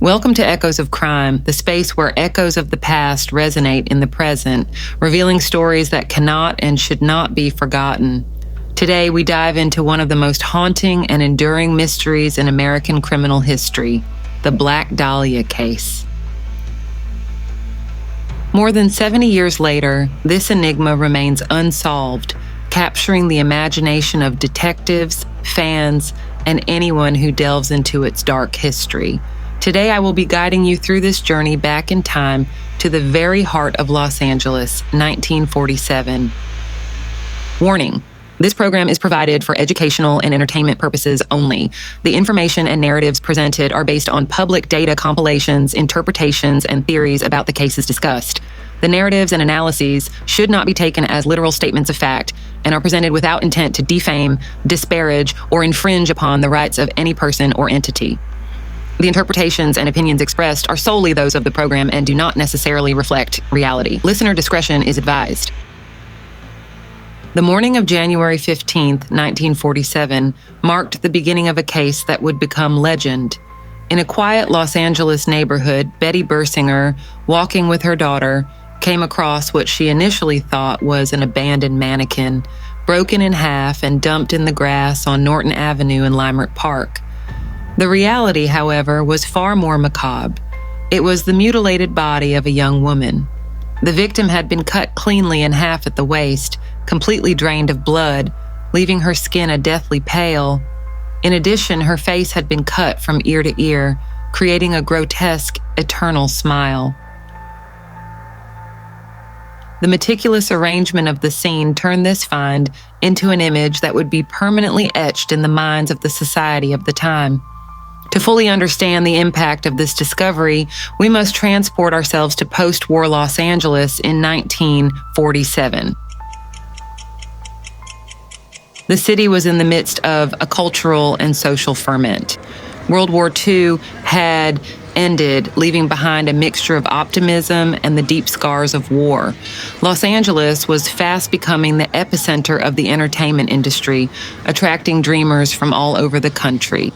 Welcome to Echoes of Crime, the space where echoes of the past resonate in the present, revealing stories that cannot and should not be forgotten. Today, we dive into one of the most haunting and enduring mysteries in American criminal history, the Black Dahlia case. More than 70 years later, this enigma remains unsolved, capturing the imagination of detectives, fans, and anyone who delves into its dark history. Today, I will be guiding you through this journey back in time to the very heart of Los Angeles, 1947. Warning: this program is provided for educational and entertainment purposes only. The information and narratives presented are based on public data compilations, interpretations, and theories about the cases discussed. The narratives and analyses should not be taken as literal statements of fact and are presented without intent to defame, disparage, or infringe upon the rights of any person or entity. The interpretations and opinions expressed are solely those of the program and do not necessarily reflect reality. Listener discretion is advised. The morning of January 15th, 1947, marked the beginning of a case that would become legend. In a quiet Los Angeles neighborhood, Betty Bersinger, walking with her daughter, came across what she initially thought was an abandoned mannequin, broken in half and dumped in the grass on Norton Avenue in Leimert Park. The reality, however, was far more macabre. It was the mutilated body of a young woman. The victim had been cut cleanly in half at the waist, completely drained of blood, leaving her skin a deathly pale. In addition, her face had been cut from ear to ear, creating a grotesque, eternal smile. The meticulous arrangement of the scene turned this find into an image that would be permanently etched in the minds of the society of the time. To fully understand the impact of this discovery, we must transport ourselves to post-war Los Angeles in 1947. The city was in the midst of a cultural and social ferment. World War II had ended, leaving behind a mixture of optimism and the deep scars of war. Los Angeles was fast becoming the epicenter of the entertainment industry, attracting dreamers from all over the country.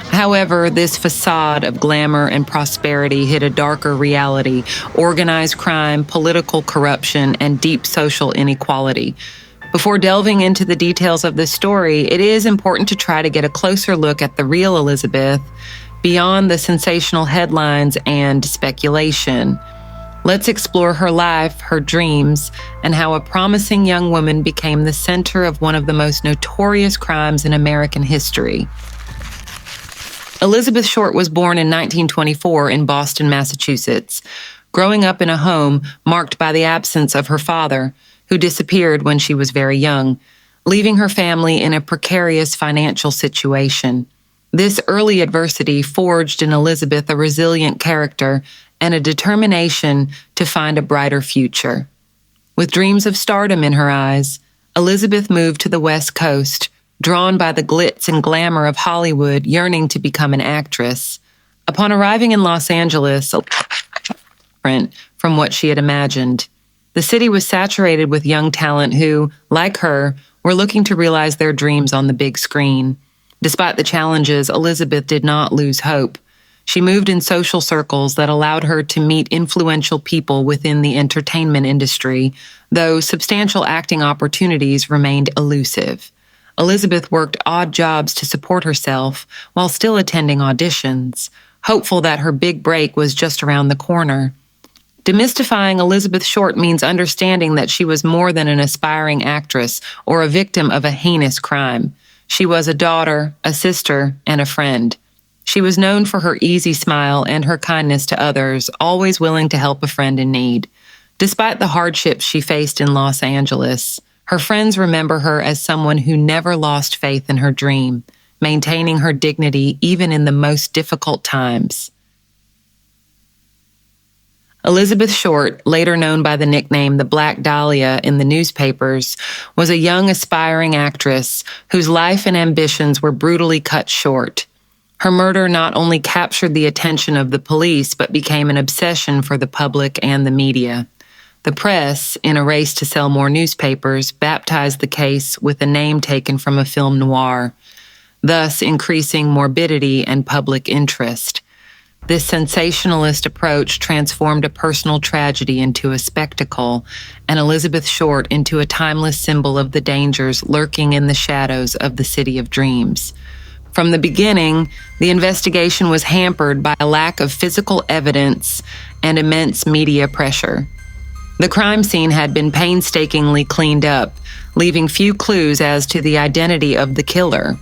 However, this facade of glamour and prosperity hid a darker reality: organized crime, political corruption, and deep social inequality. Before delving into the details of this story, it is important to try to get a closer look at the real Elizabeth, beyond the sensational headlines and speculation. Let's explore her life, her dreams, and how a promising young woman became the center of one of the most notorious crimes in American history. Elizabeth Short was born in 1924 in Boston, Massachusetts, growing up in a home marked by the absence of her father, who disappeared when she was very young, leaving her family in a precarious financial situation. This early adversity forged in Elizabeth a resilient character and a determination to find a brighter future. With dreams of stardom in her eyes, Elizabeth moved to the West Coast, drawn by the glitz and glamour of Hollywood, yearning to become an actress. Upon arriving in Los Angeles, different from what she had imagined. The city was saturated with young talent who, like her, were looking to realize their dreams on the big screen. Despite the challenges, Elizabeth did not lose hope. She moved in social circles that allowed her to meet influential people within the entertainment industry, though substantial acting opportunities remained elusive. Elizabeth worked odd jobs to support herself while still attending auditions, hopeful that her big break was just around the corner. Demystifying Elizabeth Short means understanding that she was more than an aspiring actress or a victim of a heinous crime. She was a daughter, a sister, and a friend. She was known for her easy smile and her kindness to others, always willing to help a friend in need. Despite the hardships she faced in Los Angeles, her friends remember her as someone who never lost faith in her dream, maintaining her dignity even in the most difficult times. Elizabeth Short, later known by the nickname the Black Dahlia in the newspapers, was a young aspiring actress whose life and ambitions were brutally cut short. Her murder not only captured the attention of the police, but became an obsession for the public and the media. The press, in a race to sell more newspapers, baptized the case with a name taken from a film noir, thus increasing morbidity and public interest. This sensationalist approach transformed a personal tragedy into a spectacle, and Elizabeth Short into a timeless symbol of the dangers lurking in the shadows of the City of Dreams. From the beginning, the investigation was hampered by a lack of physical evidence and immense media pressure. The crime scene had been painstakingly cleaned up, leaving few clues as to the identity of the killer.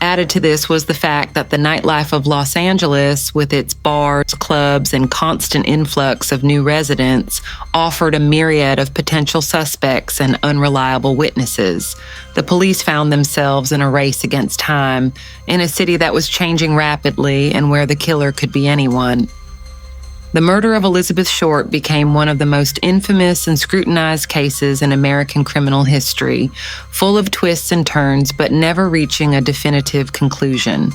Added to this was the fact that the nightlife of Los Angeles, with its bars, clubs, and constant influx of new residents, offered a myriad of potential suspects and unreliable witnesses. The police found themselves in a race against time, in a city that was changing rapidly and where the killer could be anyone. The murder of Elizabeth Short became one of the most infamous and scrutinized cases in American criminal history, full of twists and turns, but never reaching a definitive conclusion.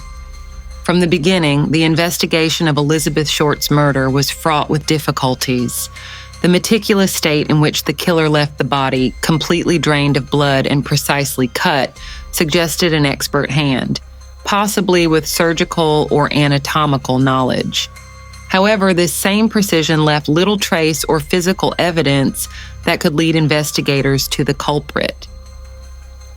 From the beginning, the investigation of Elizabeth Short's murder was fraught with difficulties. The meticulous state in which the killer left the body, completely drained of blood and precisely cut, suggested an expert hand, possibly with surgical or anatomical knowledge. However, this same precision left little trace or physical evidence that could lead investigators to the culprit.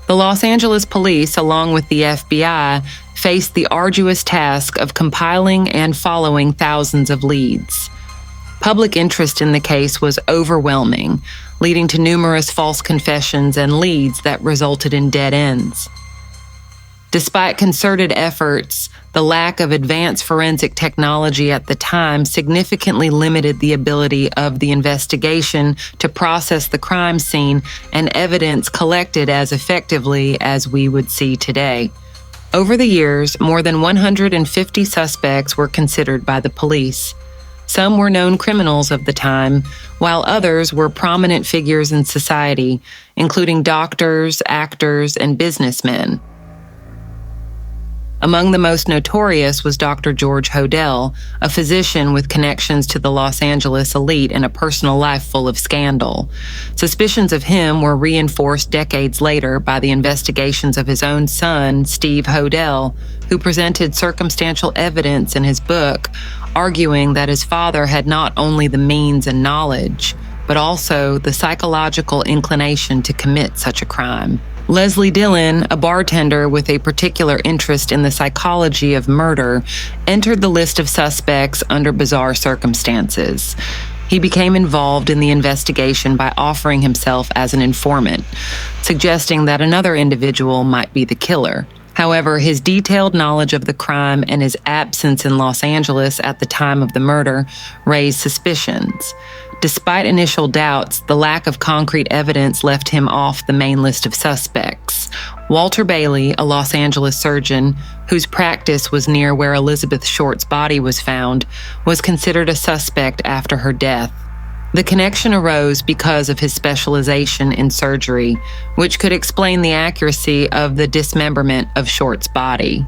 The Los Angeles police, along with the FBI, faced the arduous task of compiling and following thousands of leads. Public interest in the case was overwhelming, leading to numerous false confessions and leads that resulted in dead ends. Despite concerted efforts, the lack of advanced forensic technology at the time significantly limited the ability of the investigation to process the crime scene and evidence collected as effectively as we would see today. Over the years, more than 150 suspects were considered by the police. Some were known criminals of the time, while others were prominent figures in society, including doctors, actors, and businessmen. Among the most notorious was Dr. George Hodel, a physician with connections to the Los Angeles elite and a personal life full of scandal. Suspicions of him were reinforced decades later by the investigations of his own son, Steve Hodel, who presented circumstantial evidence in his book, arguing that his father had not only the means and knowledge, but also the psychological inclination to commit such a crime. Leslie Dillon, a bartender with a particular interest in the psychology of murder, entered the list of suspects under bizarre circumstances. He became involved in the investigation by offering himself as an informant, suggesting that another individual might be the killer. However, his detailed knowledge of the crime and his absence in Los Angeles at the time of the murder raised suspicions. Despite initial doubts, the lack of concrete evidence left him off the main list of suspects. Walter Bailey, a Los Angeles surgeon whose practice was near where Elizabeth Short's body was found, was considered a suspect after her death. The connection arose because of his specialization in surgery, which could explain the accuracy of the dismemberment of Short's body.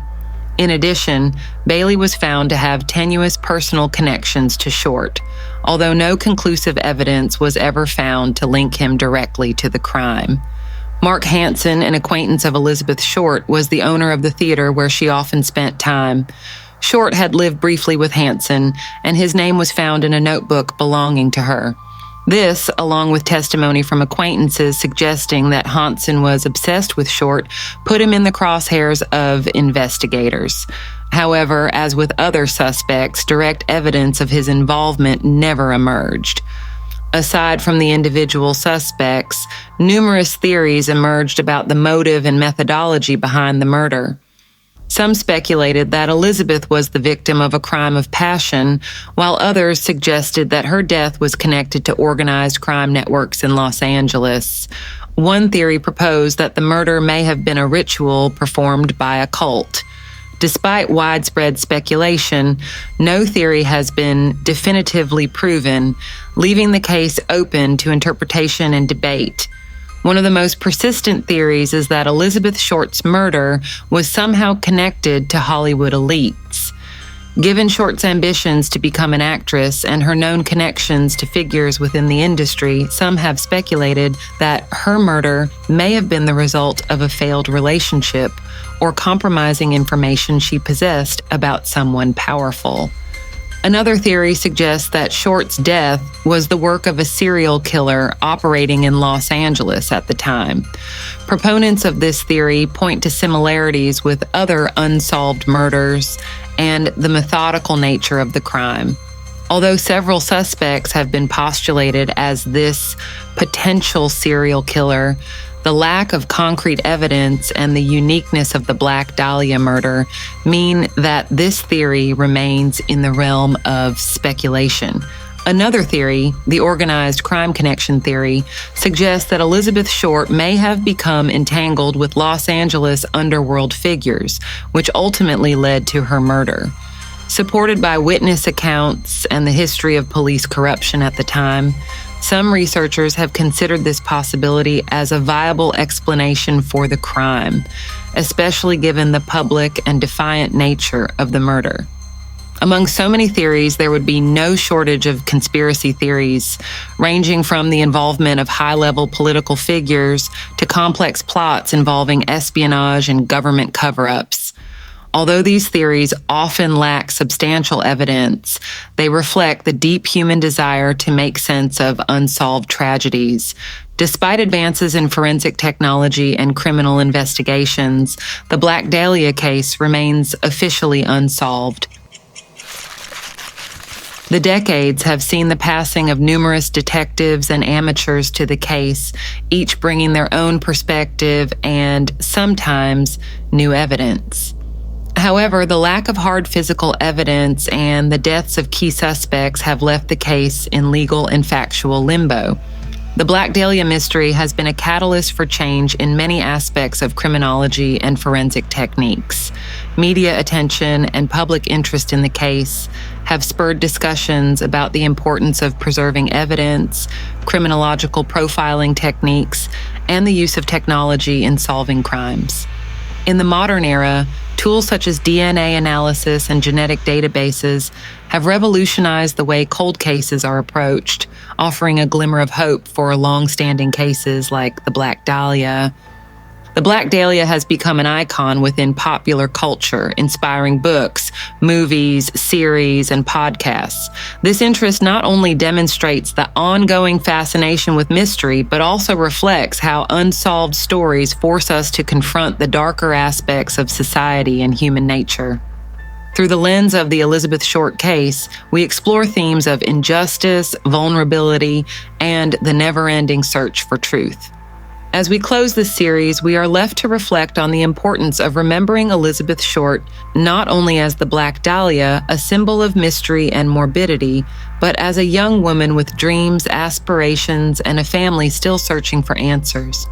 In addition, Bailey was found to have tenuous personal connections to Short, although no conclusive evidence was ever found to link him directly to the crime. Mark Hansen, an acquaintance of Elizabeth Short, was the owner of the theater where she often spent time. Short had lived briefly with Hansen, and his name was found in a notebook belonging to her. This, along with testimony from acquaintances suggesting that Hansen was obsessed with Short, put him in the crosshairs of investigators. However, as with other suspects, direct evidence of his involvement never emerged. Aside from the individual suspects, numerous theories emerged about the motive and methodology behind the murder. Some speculated that Elizabeth was the victim of a crime of passion, while others suggested that her death was connected to organized crime networks in Los Angeles. One theory proposed that the murder may have been a ritual performed by a cult. Despite widespread speculation, no theory has been definitively proven, leaving the case open to interpretation and debate. One of the most persistent theories is that Elizabeth Short's murder was somehow connected to Hollywood elites. Given Short's ambitions to become an actress and her known connections to figures within the industry, some have speculated that her murder may have been the result of a failed relationship or compromising information she possessed about someone powerful. Another theory suggests that Short's death was the work of a serial killer operating in Los Angeles at the time. Proponents of this theory point to similarities with other unsolved murders and the methodical nature of the crime. Although several suspects have been postulated as this potential serial killer, the lack of concrete evidence and the uniqueness of the Black Dahlia murder mean that this theory remains in the realm of speculation. Another theory, the organized crime connection theory, suggests that Elizabeth Short may have become entangled with Los Angeles underworld figures, which ultimately led to her murder. Supported by witness accounts and the history of police corruption at the time, some researchers have considered this possibility as a viable explanation for the crime, especially given the public and defiant nature of the murder. Among so many theories, there would be no shortage of conspiracy theories, ranging from the involvement of high-level political figures to complex plots involving espionage and government cover-ups. Although these theories often lack substantial evidence, they reflect the deep human desire to make sense of unsolved tragedies. Despite advances in forensic technology and criminal investigations, the Black Dahlia case remains officially unsolved. The decades have seen the passing of numerous detectives and amateurs to the case, each bringing their own perspective and, sometimes, new evidence. However, the lack of hard physical evidence and the deaths of key suspects have left the case in legal and factual limbo. The Black Dahlia mystery has been a catalyst for change in many aspects of criminology and forensic techniques. Media attention and public interest in the case have spurred discussions about the importance of preserving evidence, criminological profiling techniques, and the use of technology in solving crimes. In the modern era, tools such as DNA analysis and genetic databases have revolutionized the way cold cases are approached, offering a glimmer of hope for long-standing cases like the Black Dahlia. The Black Dahlia has become an icon within popular culture, inspiring books, movies, series, and podcasts. This interest not only demonstrates the ongoing fascination with mystery, but also reflects how unsolved stories force us to confront the darker aspects of society and human nature. Through the lens of the Elizabeth Short case, we explore themes of injustice, vulnerability, and the never-ending search for truth. As we close this series, we are left to reflect on the importance of remembering Elizabeth Short not only as the Black Dahlia, a symbol of mystery and morbidity, but as a young woman with dreams, aspirations, and a family still searching for answers.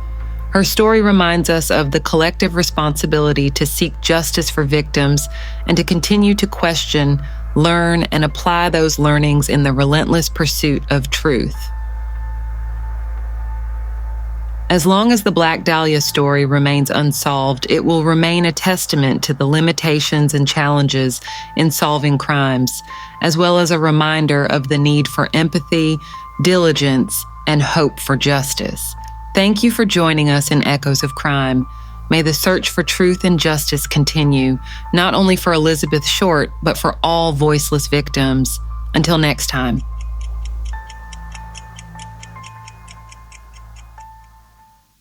Her story reminds us of the collective responsibility to seek justice for victims and to continue to question, learn, and apply those learnings in the relentless pursuit of truth. As long as the Black Dahlia story remains unsolved, it will remain a testament to the limitations and challenges in solving crimes, as well as a reminder of the need for empathy, diligence, and hope for justice. Thank you for joining us in Echoes of Crime. May the search for truth and justice continue, not only for Elizabeth Short, but for all voiceless victims. Until next time.